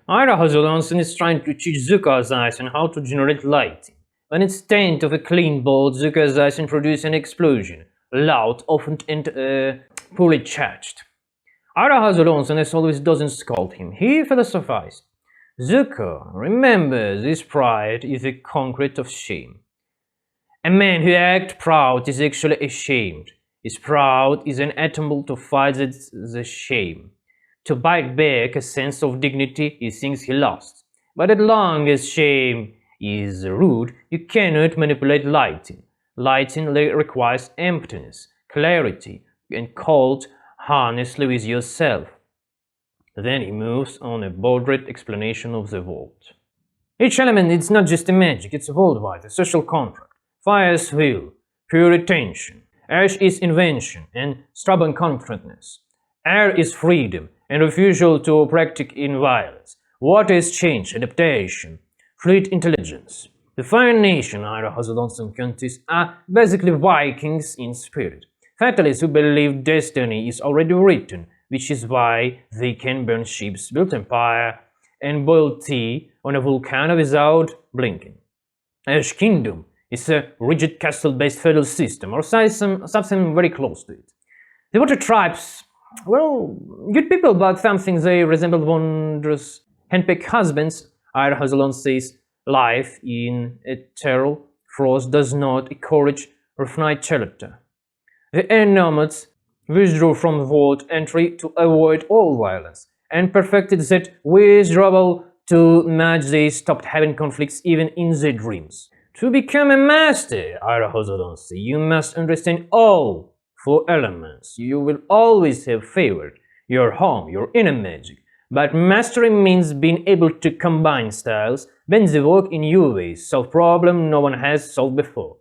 Iroh Azulonson is trying to teach Zuko Ozayson how to generate lighting. When instead of a clean bolt, Zuko Ozayson produces an explosion, loud, often and poorly charged. Iroh Azulonson, as always, doesn't scold him. He philosophizes. Zuko, remember, this pride is the concrete of shame. A man who acts proud is actually ashamed. His proud is an attempt to fight the shame. To bite back a sense of dignity he thinks he lost. But as long as shame is rude, you cannot manipulate lighting. Lighting requires emptiness, clarity, and cold honestly with yourself. Then he moves on a borderless explanation of the world. Each element is not just a magic, it's a worldwide, a social contract. Fire is will, pure attention. Ash is invention and stubborn confidence. Air is freedom and refusal to practice in violence. Water is change, adaptation, fluid intelligence. The Fire Nation Iroh Azulonson countries are basically Vikings in spirit. Fatalists who believe destiny is already written, which is why they can burn ships, build empire, and boil tea on a volcano without blinking. Ash Kingdom is a rigid castle-based feudal system, or something very close to it. The Water Tribes, well, good people, but something they resemble wondrous handpicked husbands. Iroh Azulonson's life in eternal frost does not encourage refined character. The Air Nomads withdrew from world entry to avoid all violence, and perfected that withdrawal to match they stopped having conflicts even in their dreams. To become a master, Iroh Azulonson, you must understand all 4 elements. You will always have favored your home, your inner magic. But mastery means being able to combine styles, bend the work in new ways, solve problems no one has solved before.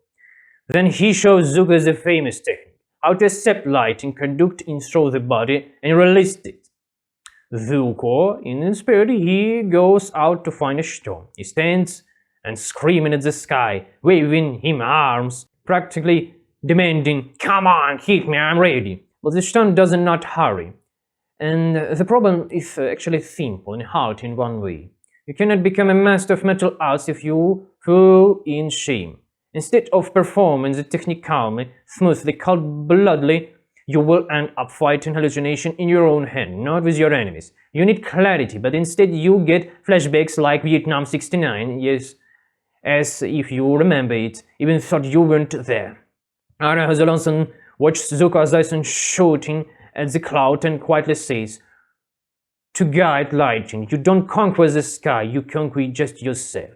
Then he shows Zuko the famous technique, how to accept lighting, conduct it through the body, and release it. Zuko, in spirit, he goes out to find a stone. He stands and screaming at the sky, waving him arms, practically demanding, "Come on, hit me, I'm ready." But the stone does not hurry. And the problem is actually simple and hard in one way. You cannot become a master of martial arts if you fall in shame. Instead of performing the technique calmly, smoothly, cold-bloodedly, you will end up fighting hallucination in your own hand, not with your enemies. You need clarity, but instead you get flashbacks like Vietnam '69, yes, as if you remember it, even thought you weren't there. Iroh Azulonson watched Zuko Ozayson shooting at the cloud and quietly says, "To guide lighting, you don't conquer the sky, you conquer just yourself."